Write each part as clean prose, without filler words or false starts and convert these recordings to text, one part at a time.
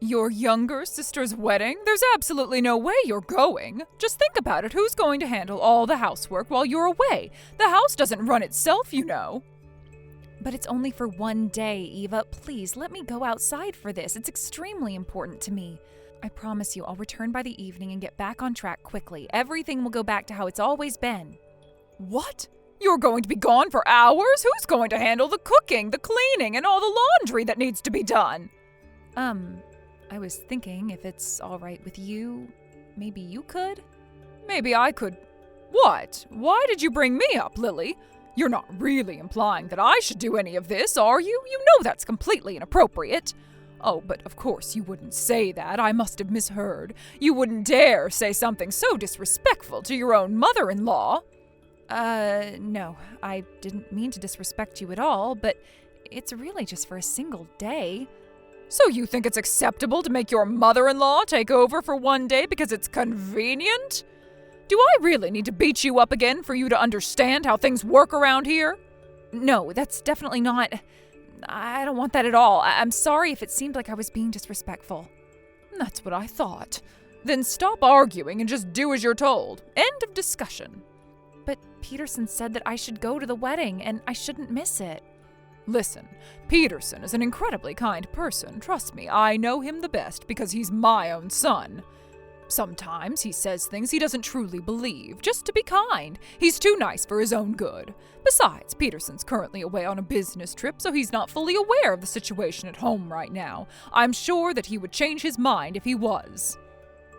Your younger sister's wedding? There's absolutely no way you're going. Just think about it. Who's going to handle all the housework while you're away? The house doesn't run itself, you know. But it's only for one day, Eva. Please, let me go outside for this. It's extremely important to me. I promise you I'll return by the evening and get back on track quickly. Everything will go back to how it's always been. What? You're going to be gone for hours? Who's going to handle the cooking, the cleaning, and all the laundry that needs to be done? I was thinking if it's all right with you, maybe you could? Maybe I could. What? Why did you bring me up, Lily? You're not really implying that I should do any of this, are you? You know that's completely inappropriate. Oh, but of course you wouldn't say that. I must have misheard. You wouldn't dare say something so disrespectful to your own mother-in-law. No, I didn't mean to disrespect you at all, but it's really just for a single day. So you think it's acceptable to make your mother-in-law take over for one day because it's convenient? Do I really need to beat you up again for you to understand how things work around here? No, that's definitely not... I don't want that at all. I'm sorry if it seemed like I was being disrespectful. That's what I thought. Then stop arguing and just do as you're told. End of discussion. But Peterson said that I should go to the wedding and I shouldn't miss it. Listen, Peterson is an incredibly kind person. Trust me, I know him the best because he's my own son. Sometimes he says things he doesn't truly believe, just to be kind. He's too nice for his own good. Besides, Peterson's currently away on a business trip, so he's not fully aware of the situation at home right now. I'm sure that he would change his mind if he was.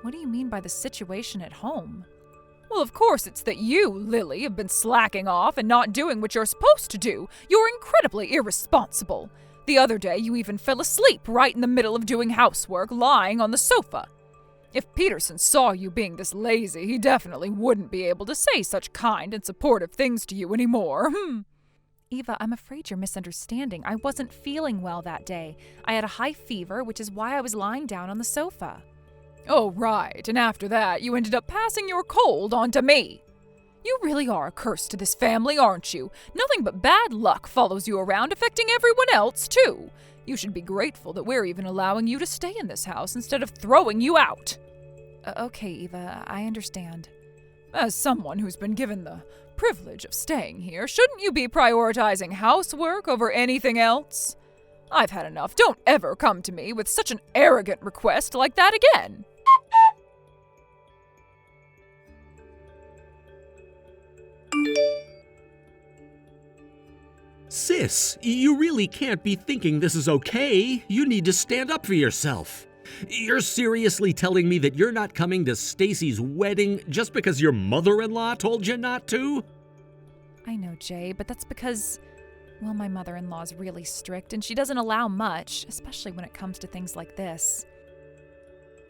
What do you mean by the situation at home? Well, of course it's that you, Lily, have been slacking off and not doing what you're supposed to do. You're incredibly irresponsible. The other day, you even fell asleep right in the middle of doing housework, lying on the sofa. If Peterson saw you being this lazy, he definitely wouldn't be able to say such kind and supportive things to you anymore. Eva, I'm afraid you're misunderstanding. I wasn't feeling well that day. I had a high fever, which is why I was lying down on the sofa. Oh, right. And after that, you ended up passing your cold on to me. You really are a curse to this family, aren't you? Nothing but bad luck follows you around, affecting everyone else, too. You should be grateful that we're even allowing you to stay in this house instead of throwing you out. Okay, Eva, I understand. As someone who's been given the privilege of staying here, shouldn't you be prioritizing housework over anything else? I've had enough. Don't ever come to me with such an arrogant request like that again. Sis, you really can't be thinking this is okay. You need to stand up for yourself. You're seriously telling me that you're not coming to Stacy's wedding just because your mother-in-law told you not to? I know, Jay, but that's because, well, my mother-in-law's really strict and she doesn't allow much, especially when it comes to things like this.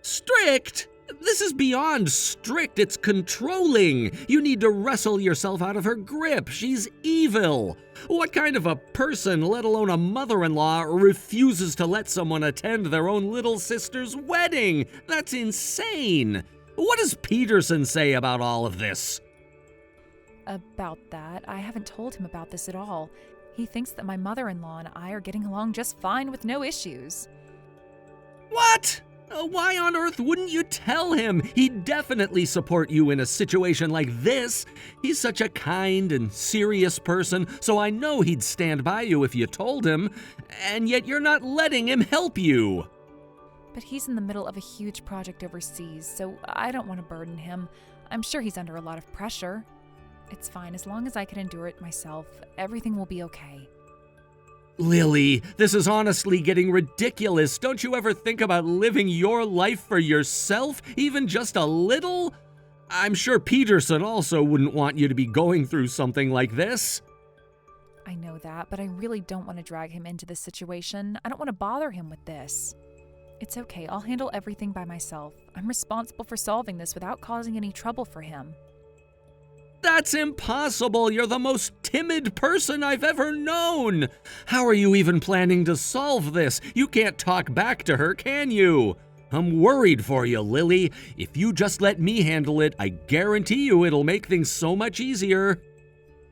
Strict? This is beyond strict, it's controlling. You need to wrestle yourself out of her grip. She's evil. What kind of a person, let alone a mother-in-law, refuses to let someone attend their own little sister's wedding? That's insane. What does Peterson say about all of this? About that, I haven't told him about this at all. He thinks that my mother-in-law and I are getting along just fine with no issues. What? Why on earth wouldn't you tell him? He'd definitely support you in a situation like this. He's such a kind and serious person, so I know he'd stand by you if you told him, and yet you're not letting him help you. But he's in the middle of a huge project overseas, so I don't want to burden him. I'm sure he's under a lot of pressure. It's fine, as long as I can endure it myself, everything will be okay. Lily, this is honestly getting ridiculous. Don't you ever think about living your life for yourself, even just a little? I'm sure Peterson also wouldn't want you to be going through something like this. I know that, but I really don't want to drag him into this situation. I don't want to bother him with this. It's okay, I'll handle everything by myself. I'm responsible for solving this without causing any trouble for him. That's impossible. You're the most timid person I've ever known. How are you even planning to solve this? You can't talk back to her, can you? I'm worried for you, Lily. If you just let me handle it, I guarantee you it'll make things so much easier.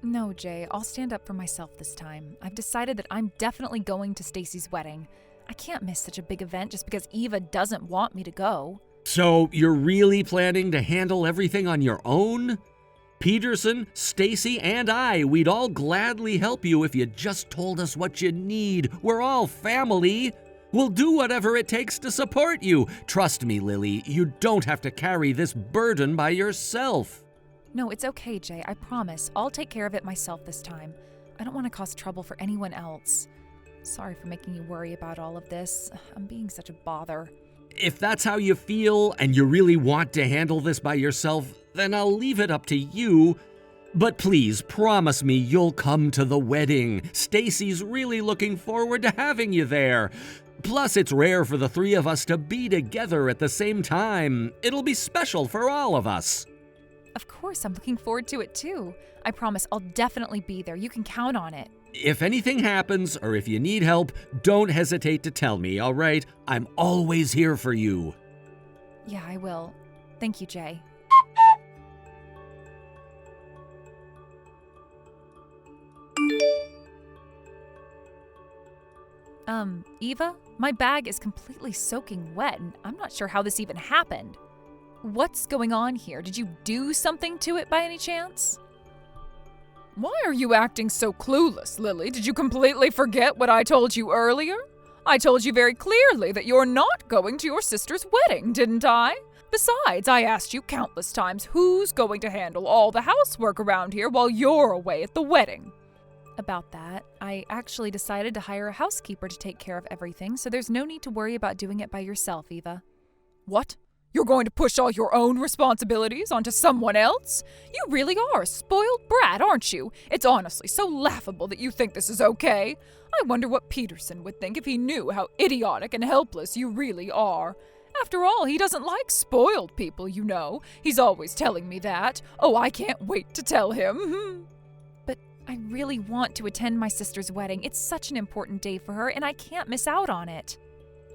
No, Jay, I'll stand up for myself this time. I've decided that I'm definitely going to Stacy's wedding. I can't miss such a big event just because Eva doesn't want me to go. So you're really planning to handle everything on your own? Peterson, Stacy, and we'd all gladly help you if you just told us what you need. We're all family. We'll do whatever it takes to support you. Trust me, Lily, you don't have to carry this burden by yourself. No, it's okay, Jay. I promise. I'll take care of it myself this time. I don't want to cause trouble for anyone else. Sorry for making you worry about all of this. I'm being such a bother. If that's how you feel and you really want to handle this by yourself, then I'll leave it up to you. But please promise me you'll come to the wedding. Stacy's really looking forward to having you there. Plus, it's rare for the three of us to be together at the same time. It'll be special for all of us. Of course, I'm looking forward to it too. I promise I'll definitely be there. You can count on it. If anything happens or if you need help, don't hesitate to tell me, all right? I'm always here for you. Yeah, I will. Thank you, Jay. Eva, my bag is completely soaking wet, and I'm not sure how this even happened. What's going on here? Did you do something to it by any chance? Why are you acting so clueless, Lily? Did you completely forget what I told you earlier? I told you very clearly that you're not going to your sister's wedding, didn't I? Besides, I asked you countless times who's going to handle all the housework around here while you're away at the wedding. About that, I actually decided to hire a housekeeper to take care of everything, so there's no need to worry about doing it by yourself, Eva. What? You're going to push all your own responsibilities onto someone else? You really are a spoiled brat, aren't you? It's honestly so laughable that you think this is okay. I wonder what Peterson would think if he knew how idiotic and helpless you really are. After all, he doesn't like spoiled people, you know. He's always telling me that. Oh, I can't wait to tell him. But I really want to attend my sister's wedding. It's such an important day for her, and I can't miss out on it.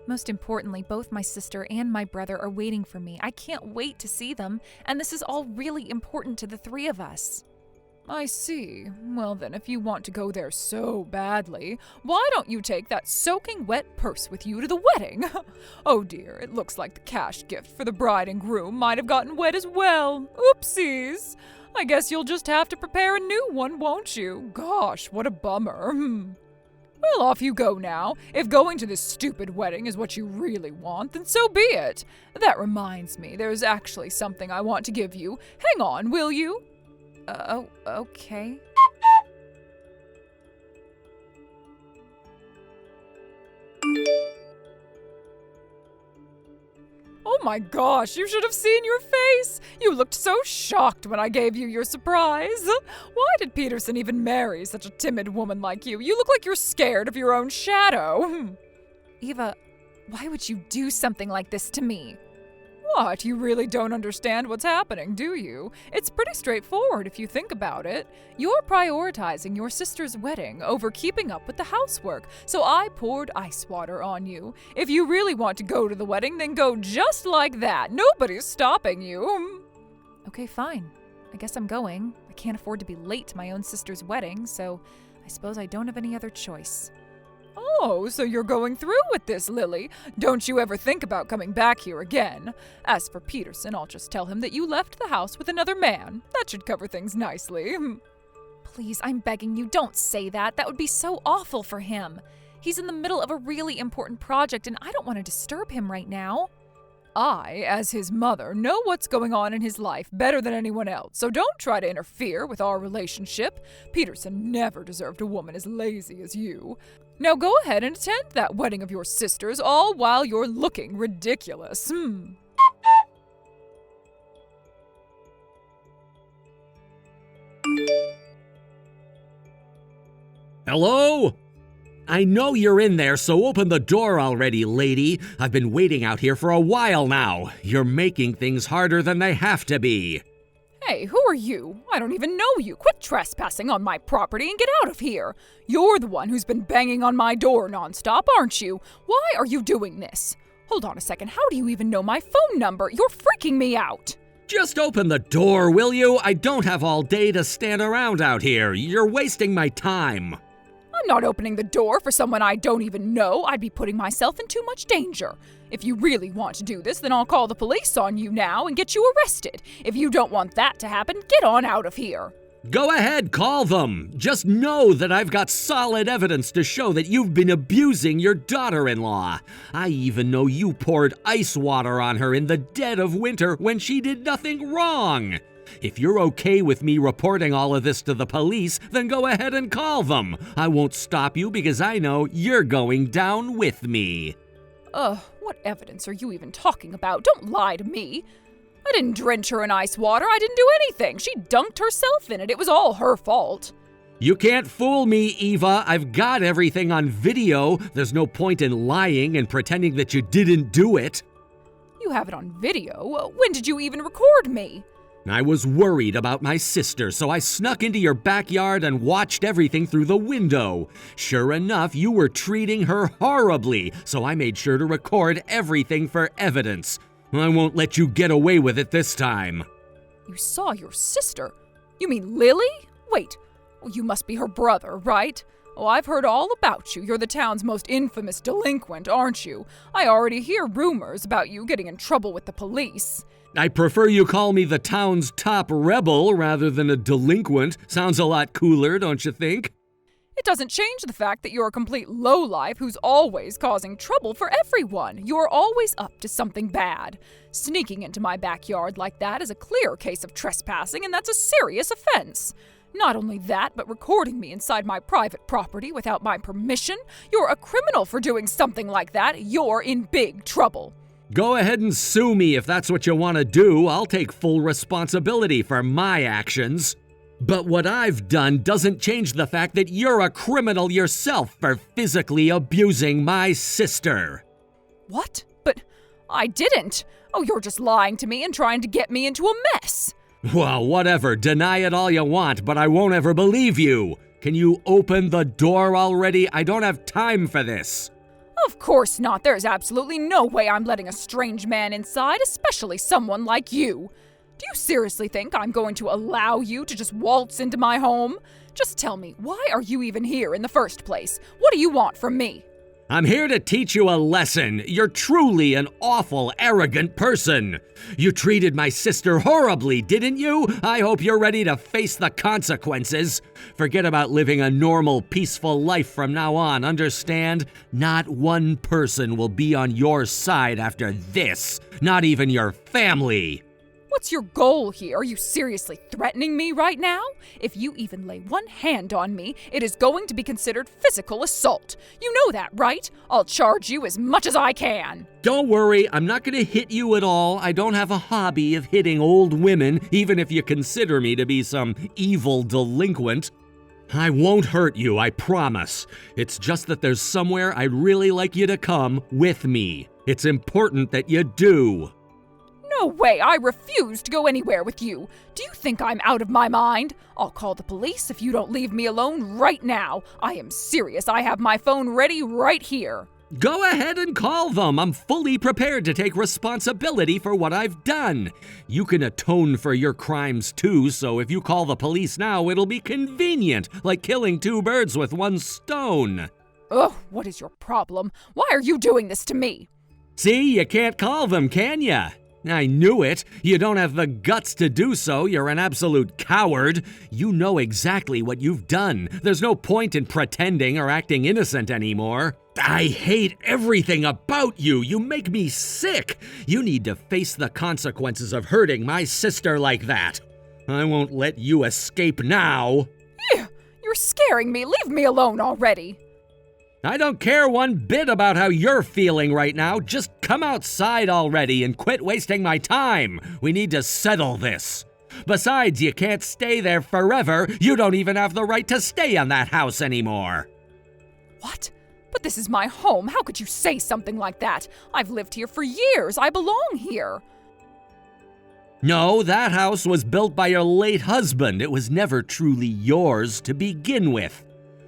Most importantly, both my sister and my brother are waiting for me. I can't wait to see them, and this is all really important to the three of us. I see. Well then, if you want to go there so badly, why don't you take that soaking wet purse with you to the wedding? Oh dear, it looks like the cash gift for the bride and groom might have gotten wet as well. Oopsies. I guess you'll just have to prepare a new one, won't you? Gosh, what a bummer. Well, off you go now. If going to this stupid wedding is what you really want, then so be it. That reminds me, there's actually something I want to give you. Hang on, will you? Okay. Oh my gosh, you should have seen your face! You looked so shocked when I gave you your surprise. Why did Peterson even marry such a timid woman like you? You look like you're scared of your own shadow. Eva, why would you do something like this to me? What? You really don't understand what's happening, do you? It's pretty straightforward if you think about it. You're prioritizing your sister's wedding over keeping up with the housework, so I poured ice water on you. If you really want to go to the wedding, then go just like that. Nobody's stopping you. Okay, fine. I guess I'm going. I can't afford to be late to my own sister's wedding, so I suppose I don't have any other choice. Oh, so you're going through with this, Lily. Don't you ever think about coming back here again. As for Peterson, I'll just tell him that you left the house with another man. That should cover things nicely. Please, I'm begging you, don't say that. That would be so awful for him. He's in the middle of a really important project, and I don't want to disturb him right now. I, as his mother, know what's going on in his life better than anyone else, so don't try to interfere with our relationship. Peterson never deserved a woman as lazy as you. Now go ahead and attend that wedding of your sister's, all while you're looking ridiculous. Hello? I know you're in there, so open the door already, lady. I've been waiting out here for a while now. You're making things harder than they have to be. Hey, who are you? I don't even know you. Quit trespassing on my property and get out of here. You're the one who's been banging on my door nonstop, aren't you? Why are you doing this? Hold on a second. How do you even know my phone number? You're freaking me out. Just open the door, will you? I don't have all day to stand around out here. You're wasting my time. I'm not opening the door for someone I don't even know. I'd be putting myself in too much danger. If you really want to do this, then I'll call the police on you now and get you arrested. If you don't want that to happen, get on out of here. Go ahead, call them. Just know that I've got solid evidence to show that you've been abusing your daughter-in-law. I even know you poured ice water on her in the dead of winter when she did nothing wrong. If you're okay with me reporting all of this to the police, then go ahead and call them. I won't stop you because I know you're going down with me. What evidence are you even talking about? Don't lie to me. I didn't drench her in ice water. I didn't do anything. She dunked herself in it. It was all her fault. You can't fool me, Eva. I've got everything on video. There's no point in lying and pretending that you didn't do it. You have it on video? When did you even record me? I was worried about my sister, so I snuck into your backyard and watched everything through the window. Sure enough, you were treating her horribly, so I made sure to record everything for evidence. I won't let you get away with it this time. You saw your sister? You mean Lily? Wait, you must be her brother, right? Oh, I've heard all about you. You're the town's most infamous delinquent, aren't you? I already hear rumors about you getting in trouble with the police. I prefer you call me the town's top rebel rather than a delinquent. Sounds a lot cooler, don't you think? It doesn't change the fact that you're a complete lowlife who's always causing trouble for everyone. You're always up to something bad. Sneaking into my backyard like that is a clear case of trespassing, and that's a serious offense. Not only that, but recording me inside my private property without my permission. You're a criminal for doing something like that. You're in big trouble. Go ahead and sue me if that's what you want to do. I'll take full responsibility for my actions. But what I've done doesn't change the fact that you're a criminal yourself for physically abusing my sister. What? But I didn't. Oh, you're just lying to me and trying to get me into a mess. Well, whatever. Deny it all you want, but I won't ever believe you. Can you open the door already? I don't have time for this. Of course not. There's absolutely no way I'm letting a strange man inside, especially someone like you. Do you seriously think I'm going to allow you to just waltz into my home? Just tell me, why are you even here in the first place? What do you want from me? I'm here to teach you a lesson. You're truly an awful, arrogant person. You treated my sister horribly, didn't you? I hope you're ready to face the consequences. Forget about living a normal, peaceful life from now on, understand? Not one person will be on your side after this. Not even your family. What's your goal here? Are you seriously threatening me right now? If you even lay one hand on me, it is going to be considered physical assault. You know that, right? I'll charge you as much as I can. Don't worry, I'm not going to hit you at all. I don't have a hobby of hitting old women, even if you consider me to be some evil delinquent. I won't hurt you, I promise. It's just that there's somewhere I'd really like you to come with me. It's important that you do. No way, I refuse to go anywhere with you. Do you think I'm out of my mind? I'll call the police if you don't leave me alone right now. I am serious. I have my phone ready right here. Go ahead and call them. I'm fully prepared to take responsibility for what I've done. You can atone for your crimes too, so if you call the police now, it'll be convenient, like killing two birds with one stone. Ugh, what is your problem? Why are you doing this to me? See, you can't call them, can ya? I knew it. You don't have the guts to do so. You're an absolute coward. You know exactly what you've done. There's no point in pretending or acting innocent anymore. I hate everything about you. You make me sick. You need to face the consequences of hurting my sister like that. I won't let you escape now. You're scaring me. Leave me alone already. I don't care one bit about how you're feeling right now. Just come outside already and quit wasting my time. We need to settle this. Besides, you can't stay there forever. You don't even have the right to stay in that house anymore. What? But this is my home. How could you say something like that? I've lived here for years. I belong here. No, that house was built by your late husband. It was never truly yours to begin with.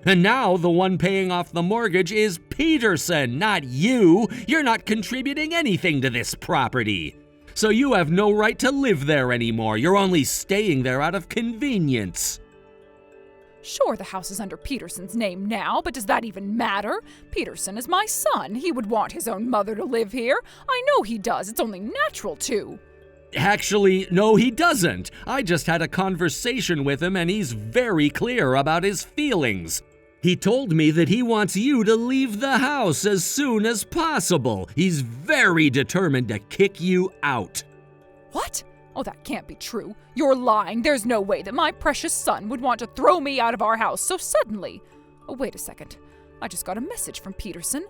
And now the one paying off the mortgage is Peterson, not you. You're not contributing anything to this property. So you have no right to live there anymore. You're only staying there out of convenience. Sure, the house is under Peterson's name now, but does that even matter? Peterson is my son. He would want his own mother to live here. I know he does. It's only natural to. Actually, no, he doesn't. I just had a conversation with him and he's very clear about his feelings. He told me that he wants you to leave the house as soon as possible. He's very determined to kick you out. What? Oh, that can't be true. You're lying. There's no way that my precious son would want to throw me out of our house so suddenly. Oh, wait a second. I just got a message from Peterson.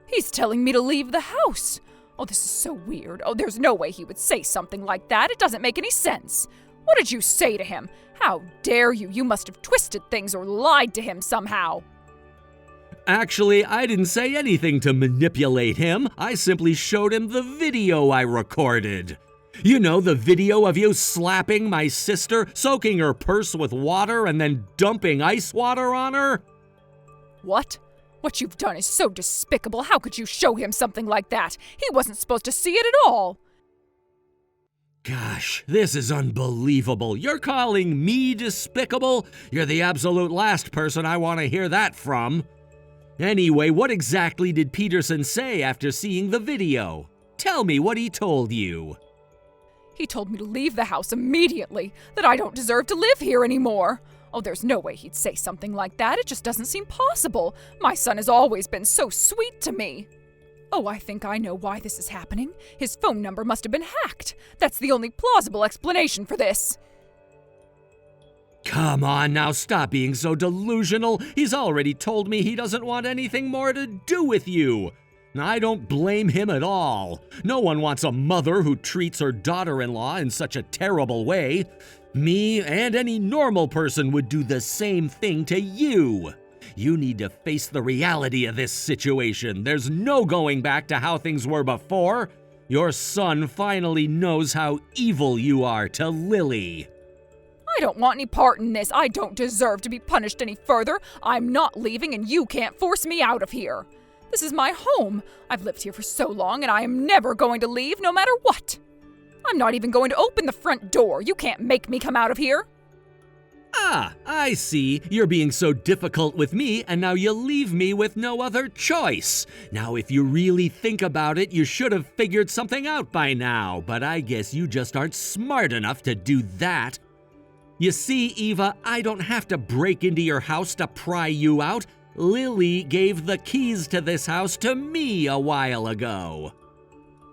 He's telling me to leave the house. Oh, this is so weird. Oh, there's no way he would say something like that. It doesn't make any sense. What did you say to him? How dare you? You must have twisted things or lied to him somehow. Actually, I didn't say anything to manipulate him. I simply showed him the video I recorded. You know, the video of you slapping my sister, soaking her purse with water, and then dumping ice water on her? What? What you've done is so despicable. How could you show him something like that? He wasn't supposed to see it at all. Gosh, this is unbelievable. You're calling me despicable? You're the absolute last person I want to hear that from. Anyway, what exactly did Peterson say after seeing the video? Tell me what he told you. He told me to leave the house immediately, that I don't deserve to live here anymore. Oh, there's no way he'd say something like that. It just doesn't seem possible. My son has always been so sweet to me. Oh, I think I know why this is happening. His phone number must have been hacked. That's the only plausible explanation for this. Come on now, stop being so delusional. He's already told me he doesn't want anything more to do with you. I don't blame him at all. No one wants a mother who treats her daughter-in-law in such a terrible way. Me and any normal person would do the same thing to you. You need to face the reality of this situation. There's no going back to how things were before. Your son finally knows how evil you are to Lily. I don't want any part in this. I don't deserve to be punished any further. I'm not leaving and you can't force me out of here. This is my home. I've lived here for so long and I am never going to leave no matter what. I'm not even going to open the front door. You can't make me come out of here. Ah, I see. You're being so difficult with me, and now you leave me with no other choice. Now, if you really think about it, you should have figured something out by now, but I guess you just aren't smart enough to do that. You see, Eva, I don't have to break into your house to pry you out. Lily gave the keys to this house to me a while ago.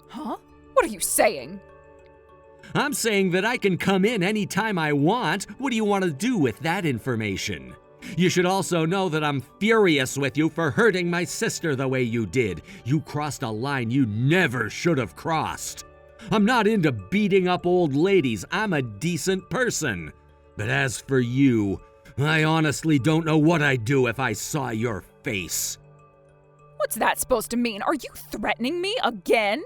Huh? What are you saying? I'm saying that I can come in anytime I want. What do you want to do with that information? You should also know that I'm furious with you for hurting my sister the way you did. You crossed a line you never should have crossed. I'm not into beating up old ladies. I'm a decent person. But as for you, I honestly don't know what I'd do if I saw your face. What's that supposed to mean? Are you threatening me again?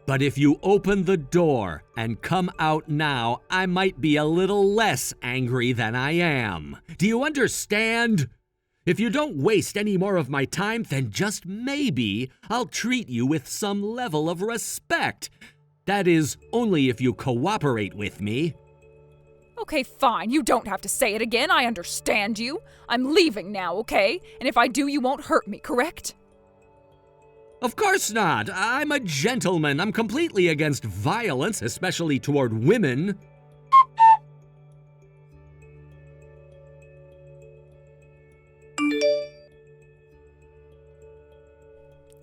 But if you open the door and come out now, I might be a little less angry than I am. Do you understand? If you don't waste any more of my time, then just maybe I'll treat you with some level of respect. That is, only if you cooperate with me. Okay, fine. You don't have to say it again. I understand you. I'm leaving now, okay? And if I do, you won't hurt me, correct? Of course not. I'm a gentleman. I'm completely against violence, especially toward women.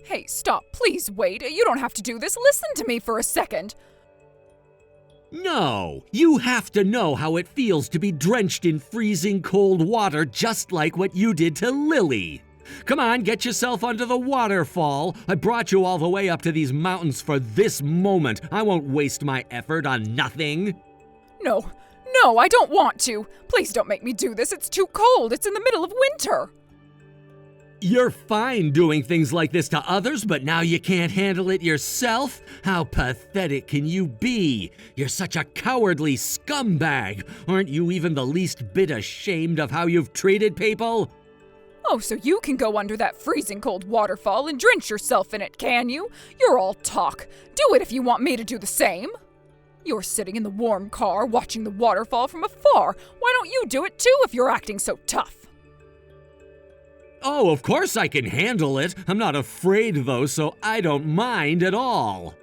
Hey, stop. Please wait. You don't have to do this. Listen to me for a second. No, you have to know how it feels to be drenched in freezing cold water just like what you did to Lily. Come on, get yourself under the waterfall. I brought you all the way up to these mountains for this moment. I won't waste my effort on nothing. No, I don't want to. Please don't make me do this. It's too cold. It's in the middle of winter. You're fine doing things like this to others, but now you can't handle it yourself? How pathetic can you be? You're such a cowardly scumbag. Aren't you even the least bit ashamed of how you've treated people? Oh, so you can go under that freezing cold waterfall and drench yourself in it, can you? You're all talk. Do it if you want me to do the same. You're sitting in the warm car watching the waterfall from afar. Why don't you do it too if you're acting so tough? Oh, of course I can handle it. I'm not afraid though, so I don't mind at all.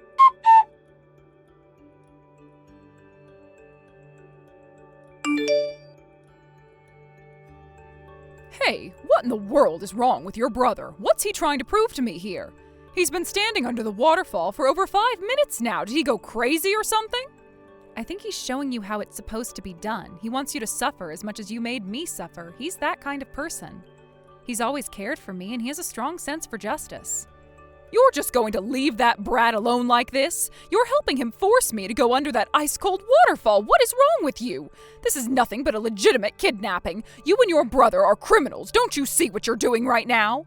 Hey, what in the world is wrong with your brother? What's he trying to prove to me here? He's been standing under the waterfall for over 5 minutes now. Did he go crazy or something? I think he's showing you how it's supposed to be done. He wants you to suffer as much as you made me suffer. He's that kind of person. He's always cared for me, and he has a strong sense for justice. You're just going to leave that brat alone like this? You're helping him force me to go under that ice-cold waterfall. What is wrong with you? This is nothing but a legitimate kidnapping. You and your brother are criminals. Don't you see what you're doing right now?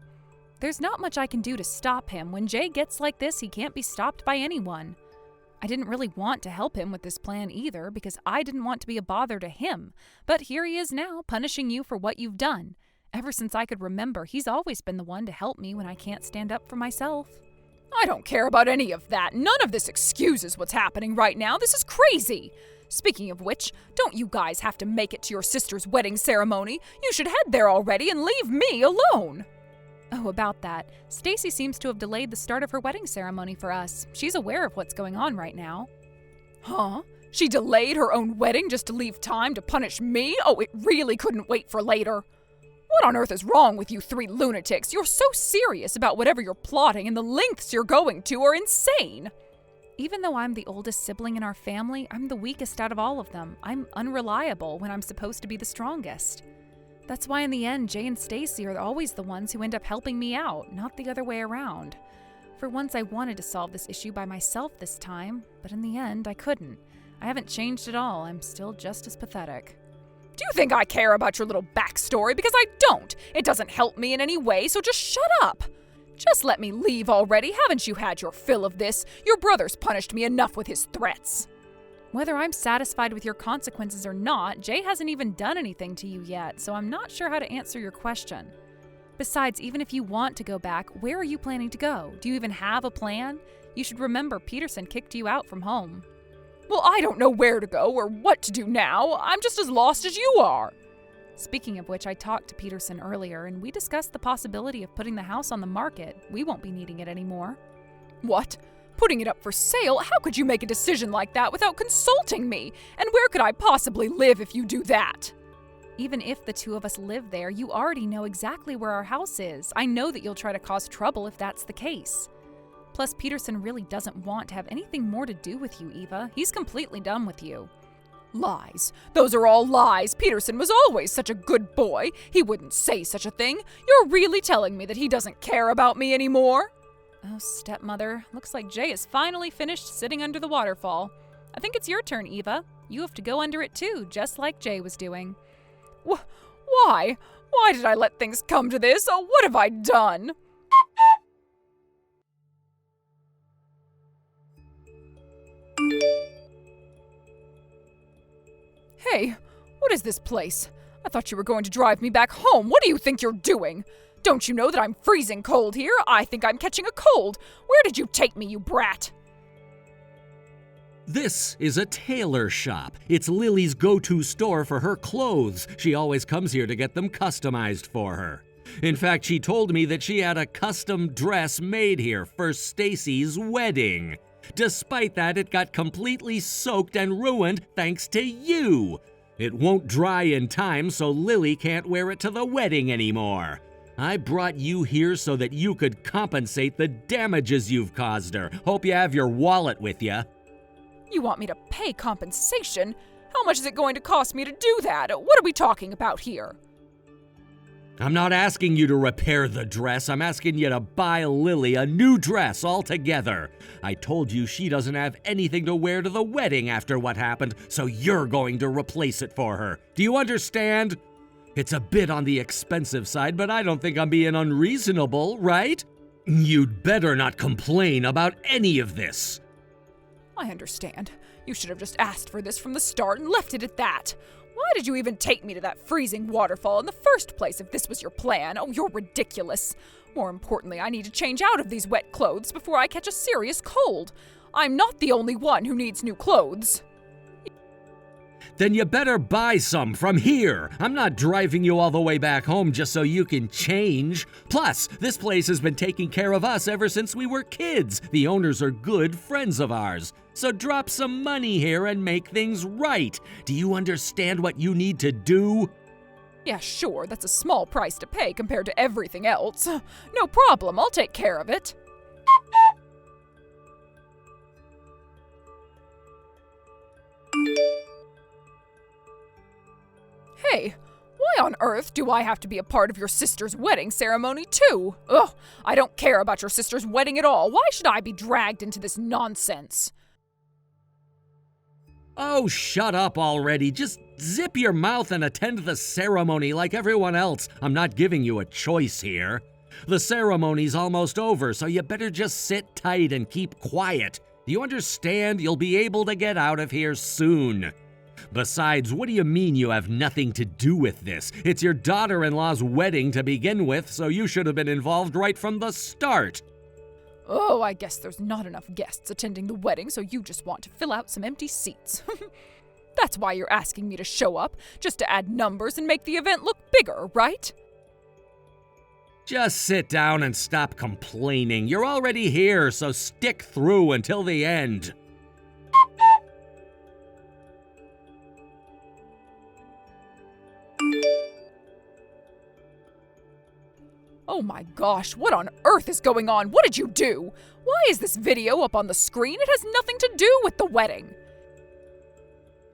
There's not much I can do to stop him. When Jay gets like this, he can't be stopped by anyone. I didn't really want to help him with this plan either, because I didn't want to be a bother to him. But here he is now, punishing you for what you've done. Ever since I could remember, he's always been the one to help me when I can't stand up for myself. I don't care about any of that. None of this excuses what's happening right now. This is crazy. Speaking of which, don't you guys have to make it to your sister's wedding ceremony? You should head there already and leave me alone. Oh, about that. Stacy seems to have delayed the start of her wedding ceremony for us. She's aware of what's going on right now. Huh? She delayed her own wedding just to leave time to punish me? Oh, it really couldn't wait for later. What on earth is wrong with you 3 lunatics? You're so serious about whatever you're plotting, and the lengths you're going to are insane. Even though I'm the oldest sibling in our family, I'm the weakest out of all of them. I'm unreliable when I'm supposed to be the strongest. That's why in the end, Jay and Stacy are always the ones who end up helping me out, not the other way around. For once, I wanted to solve this issue by myself this time, but in the end, I couldn't. I haven't changed at all. I'm still just as pathetic. Do you think I care about your little backstory? Because I don't. It doesn't help me in any way, so just shut up. Just let me leave already. Haven't you had your fill of this? Your brother's punished me enough with his threats. Whether I'm satisfied with your consequences or not, Jay hasn't even done anything to you yet, so I'm not sure how to answer your question. Besides, even if you want to go back, where are you planning to go? Do you even have a plan? You should remember Peterson kicked you out from home. Well, I don't know where to go or what to do now. I'm just as lost as you are. Speaking of which, I talked to Peterson earlier, and we discussed the possibility of putting the house on the market. We won't be needing it anymore. What? Putting it up for sale? How could you make a decision like that without consulting me? And where could I possibly live if you do that? Even if the two of us live there, you already know exactly where our house is. I know that you'll try to cause trouble if that's the case. Plus, Peterson really doesn't want to have anything more to do with you, Eva. He's completely done with you. Lies. Those are all lies. Peterson was always such a good boy. He wouldn't say such a thing. You're really telling me that he doesn't care about me anymore? Oh, stepmother. Looks like Jay is finally finished sitting under the waterfall. I think it's your turn, Eva. You have to go under it too, just like Jay was doing. Why? Why did I let things come to this? Oh, what have I done? Hey, what is this place? I thought you were going to drive me back home. What do you think you're doing? Don't you know that I'm freezing cold here? I think I'm catching a cold. Where did you take me, you brat? This is a tailor shop. It's Lily's go-to store for her clothes. She always comes here to get them customized for her. In fact, she told me that she had a custom dress made here for Stacy's wedding. Despite that, it got completely soaked and ruined thanks to you. It won't dry in time, so Lily can't wear it to the wedding anymore. I brought you here so that you could compensate the damages you've caused her. Hope you have your wallet with you. You want me to pay compensation? How much is it going to cost me to do that? What are we talking about here? I'm not asking you to repair the dress. I'm asking you to buy Lily a new dress altogether. I told you she doesn't have anything to wear to the wedding after what happened, so you're going to replace it for her. Do you understand? It's a bit on the expensive side, but I don't think I'm being unreasonable, right? You'd better not complain about any of this. I understand. You should have just asked for this from the start and left it at that. Why did you even take me to that freezing waterfall in the first place if this was your plan? Oh, you're ridiculous. More importantly, I need to change out of these wet clothes before I catch a serious cold. I'm not the only one who needs new clothes. Then you better buy some from here. I'm not driving you all the way back home just so you can change. Plus, this place has been taking care of us ever since we were kids. The owners are good friends of ours. So drop some money here and make things right. Do you understand what you need to do? Yeah, sure, that's a small price to pay compared to everything else. No problem, I'll take care of it. Hey, why on earth do I have to be a part of your sister's wedding ceremony too? Ugh, I don't care about your sister's wedding at all. Why should I be dragged into this nonsense? Oh, shut up already. Just zip your mouth and attend the ceremony like everyone else. I'm not giving you a choice here. The ceremony's almost over, so you better just sit tight and keep quiet. Do you understand? You'll be able to get out of here soon. Besides, what do you mean you have nothing to do with this? It's your daughter-in-law's wedding to begin with, so you should have been involved right from the start. Oh, I guess there's not enough guests attending the wedding, so you just want to fill out some empty seats. That's why you're asking me to show up, just to add numbers and make the event look bigger, right? Just sit down and stop complaining. You're already here, so stick through until the end. Oh my gosh, what on earth is going on? What did you do? Why is this video up on the screen? It has nothing to do with the wedding.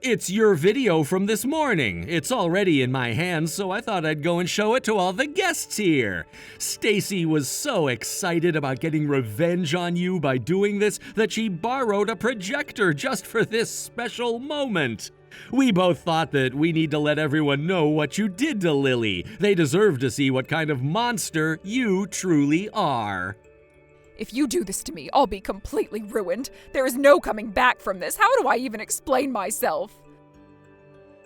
It's your video from this morning. It's already in my hands, so I thought I'd go and show it to all the guests here. Stacy was so excited about getting revenge on you by doing this that she borrowed a projector just for this special moment. We both thought that we need to let everyone know what you did to Lily. They deserve to see what kind of monster you truly are. If you do this to me, I'll be completely ruined. There is no coming back from this. How do I even explain myself?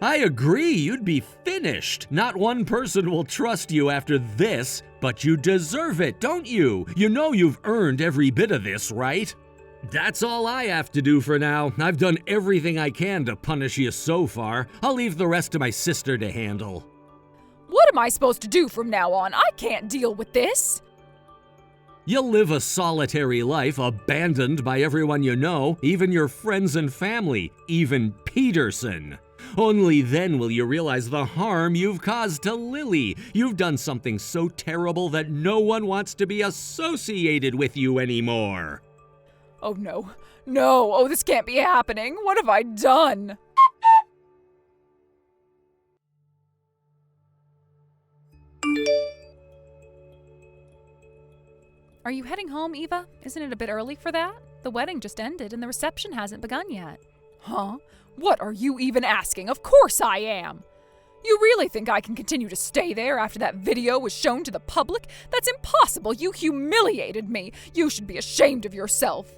I agree, you'd be finished. Not one person will trust you after this, but you deserve it, don't you? You know you've earned every bit of this, right? That's all I have to do for now. I've done everything I can to punish you so far. I'll leave the rest to my sister to handle. What am I supposed to do from now on? I can't deal with this. You'll live a solitary life, abandoned by everyone you know, even your friends and family, even Peterson. Only then will you realize the harm you've caused to Lily. You've done something so terrible that no one wants to be associated with you anymore. Oh no, no, oh this can't be happening. What have I done? Are you heading home, Eva? Isn't it a bit early for that? The wedding just ended and the reception hasn't begun yet. Huh? What are you even asking? Of course I am. You really think I can continue to stay there after that video was shown to the public? That's impossible. You humiliated me. You should be ashamed of yourself.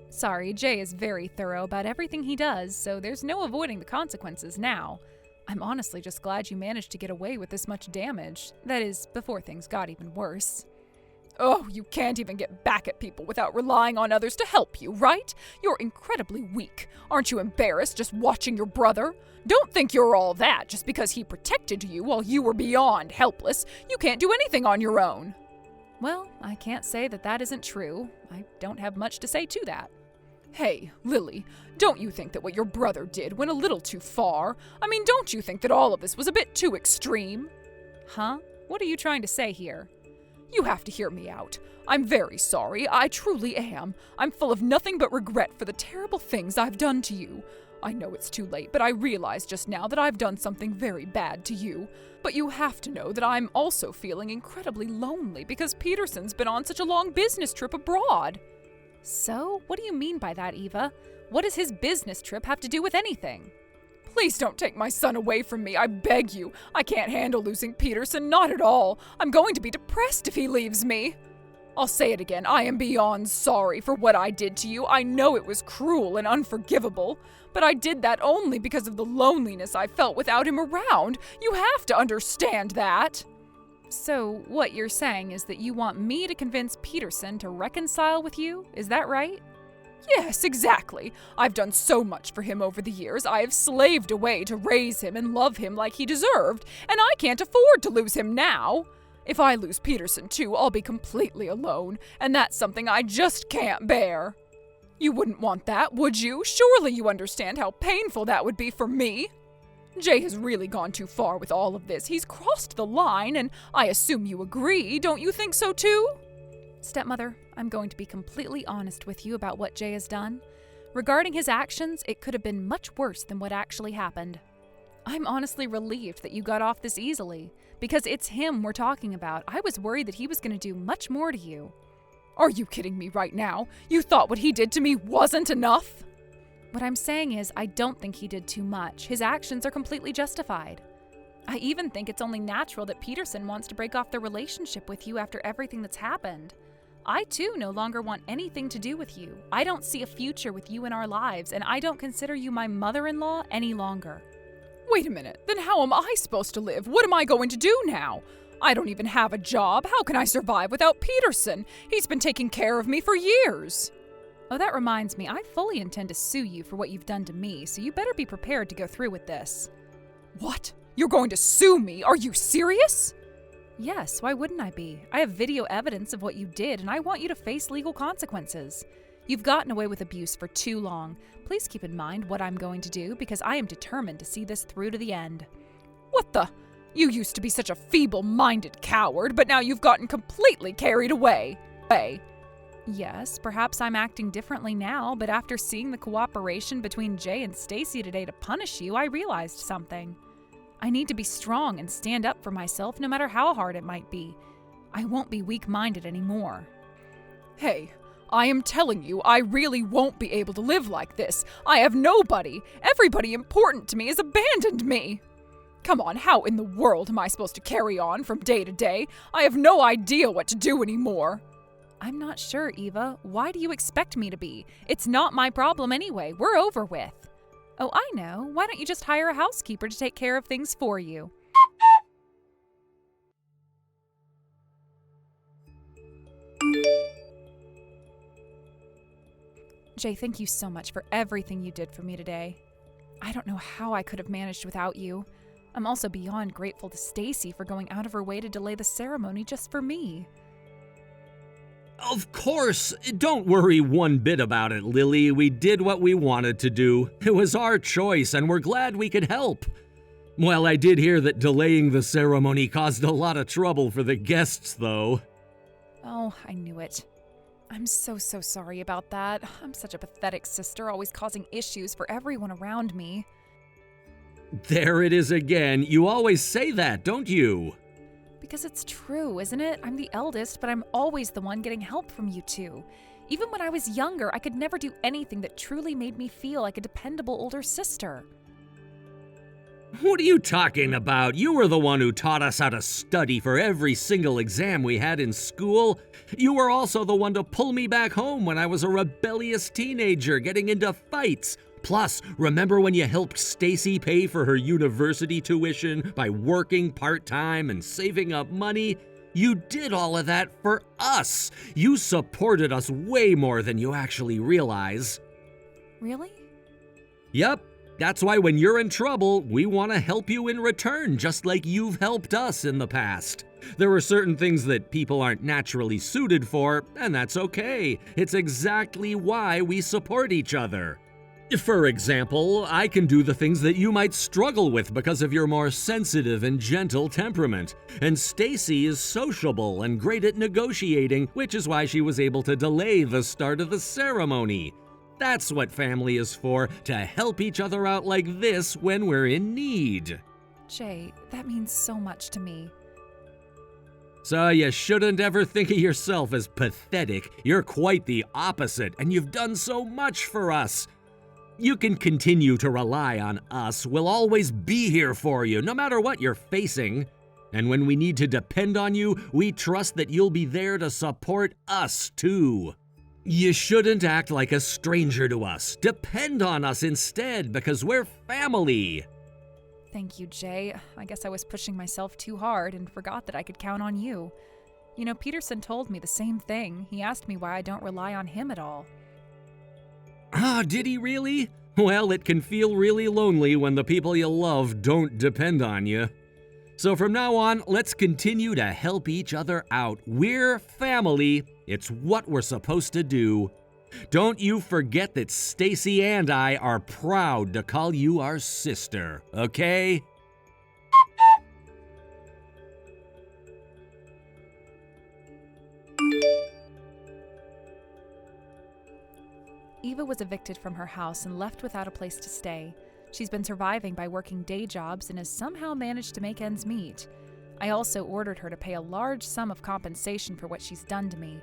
Sorry, Jay is very thorough about everything he does, so there's no avoiding the consequences now. I'm honestly just glad you managed to get away with this much damage. That is, before things got even worse. Oh, you can't even get back at people without relying on others to help you, right? You're incredibly weak. Aren't you embarrassed just watching your brother? Don't think you're all that just because he protected you while you were beyond helpless. You can't do anything on your own. Well, I can't say that that isn't true. I don't have much to say to that. Hey, Lily, don't you think that what your brother did went a little too far? I mean, don't you think that all of this was a bit too extreme? Huh? What are you trying to say here? You have to hear me out. I'm very sorry. I truly am. I'm full of nothing but regret for the terrible things I've done to you. I know it's too late, but I realize just now that I've done something very bad to you. But you have to know that I'm also feeling incredibly lonely because Peterson's been on such a long business trip abroad. So, what do you mean by that, Eva? What does his business trip have to do with anything? Please don't take my son away from me, I beg you. I can't handle losing Peterson, not at all. I'm going to be depressed if he leaves me. I'll say it again, I am beyond sorry for what I did to you. I know it was cruel and unforgivable, but I did that only because of the loneliness I felt without him around. You have to understand that. So, what you're saying is that you want me to convince Peterson to reconcile with you? Is that right? Yes, exactly. I've done so much for him over the years. I have slaved away to raise him and love him like he deserved, and I can't afford to lose him now. If I lose Peterson too, I'll be completely alone, and that's something I just can't bear. You wouldn't want that, would you? Surely you understand how painful that would be for me. Jay has really gone too far with all of this. He's crossed the line, and I assume you agree. Don't you think so too? Stepmother, I'm going to be completely honest with you about what Jay has done. Regarding his actions, it could have been much worse than what actually happened. I'm honestly relieved that you got off this easily, because it's him we're talking about. I was worried that he was going to do much more to you. Are you kidding me right now? You thought what he did to me wasn't enough? What I'm saying is, I don't think he did too much. His actions are completely justified. I even think it's only natural that Peterson wants to break off the relationship with you after everything that's happened. I, too, no longer want anything to do with you. I don't see a future with you in our lives, and I don't consider you my mother-in-law any longer. Wait a minute, then how am I supposed to live? What am I going to do now? I don't even have a job. How can I survive without Peterson? He's been taking care of me for years. Oh, that reminds me, I fully intend to sue you for what you've done to me, so you better be prepared to go through with this. What? You're going to sue me? Are you serious? Yes, why wouldn't I be? I have video evidence of what you did, and I want you to face legal consequences. You've gotten away with abuse for too long. Please keep in mind what I'm going to do, because I am determined to see this through to the end. What the? You used to be such a feeble-minded coward, but now you've gotten completely carried away. Yes, perhaps I'm acting differently now, but after seeing the cooperation between Jay and Stacy today to punish you, I realized something. I need to be strong and stand up for myself no matter how hard it might be. I won't be weak-minded anymore. Hey, I am telling you, I really won't be able to live like this. I have nobody. Everybody important to me has abandoned me. Come on, how in the world am I supposed to carry on from day to day? I have no idea what to do anymore. I'm not sure, Eva. Why do you expect me to be? It's not my problem anyway. We're over with. Oh, I know. Why don't you just hire a housekeeper to take care of things for you? Jay, thank you so much for everything you did for me today. I don't know how I could have managed without you. I'm also beyond grateful to Stacy for going out of her way to delay the ceremony just for me. Of course, don't worry one bit about it, Lily. We did what we wanted to do. It was our choice, and we're glad we could help. Well, I did hear that delaying the ceremony caused a lot of trouble for the guests, though. Oh, I knew it. I'm so sorry about that. I'm such a pathetic sister, always causing issues for everyone around me. There it is again. You always say that, don't you? Because it's true, isn't it? I'm the eldest, but I'm always the one getting help from you two. Even when I was younger, I could never do anything that truly made me feel like a dependable older sister. What are you talking about? You were the one who taught us how to study for every single exam we had in school. You were also the one to pull me back home when I was a rebellious teenager getting into fights. Plus, remember when you helped Stacy pay for her university tuition by working part-time and saving up money? You did all of that for us. You supported us way more than you actually realize. Really? Yep. That's why when you're in trouble, we want to help you in return, just like you've helped us in the past. There are certain things that people aren't naturally suited for, and that's okay. It's exactly why we support each other. For example, I can do the things that you might struggle with because of your more sensitive and gentle temperament. And Stacy is sociable and great at negotiating, which is why she was able to delay the start of the ceremony. That's what family is for, to help each other out like this when we're in need. Jay, that means so much to me. So you shouldn't ever think of yourself as pathetic. You're quite the opposite, and you've done so much for us. You can continue to rely on us. We'll always be here for you, no matter what you're facing. And when we need to depend on you, we trust that you'll be there to support us, too. You shouldn't act like a stranger to us. Depend on us instead, because we're family. Thank you, Jay. I guess I was pushing myself too hard and forgot that I could count on you. You know, Peterson told me the same thing. He asked me why I don't rely on him at all. Ah, did he really? Well, it can feel really lonely when the people you love don't depend on you. So from now on, let's continue to help each other out. We're family. It's what we're supposed to do. Don't you forget that Stacy and I are proud to call you our sister, okay? Eva was evicted from her house and left without a place to stay. She's been surviving by working day jobs and has somehow managed to make ends meet. I also ordered her to pay a large sum of compensation for what she's done to me.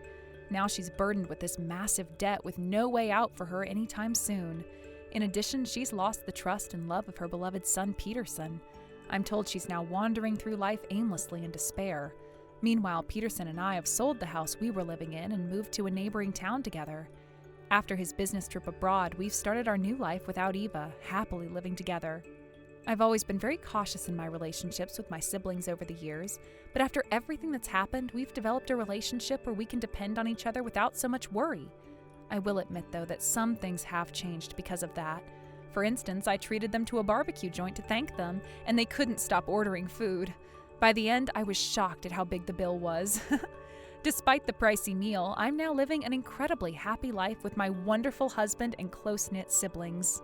Now she's burdened with this massive debt with no way out for her anytime soon. In addition, she's lost the trust and love of her beloved son, Peterson. I'm told she's now wandering through life aimlessly in despair. Meanwhile, Peterson and I have sold the house we were living in and moved to a neighboring town together. After his business trip abroad, we've started our new life without Eva, happily living together. I've always been very cautious in my relationships with my siblings over the years, but after everything that's happened, we've developed a relationship where we can depend on each other without so much worry. I will admit, though, that some things have changed because of that. For instance, I treated them to a barbecue joint to thank them, and they couldn't stop ordering food. By the end, I was shocked at how big the bill was. Despite the pricey meal, I'm now living an incredibly happy life with my wonderful husband and close-knit siblings.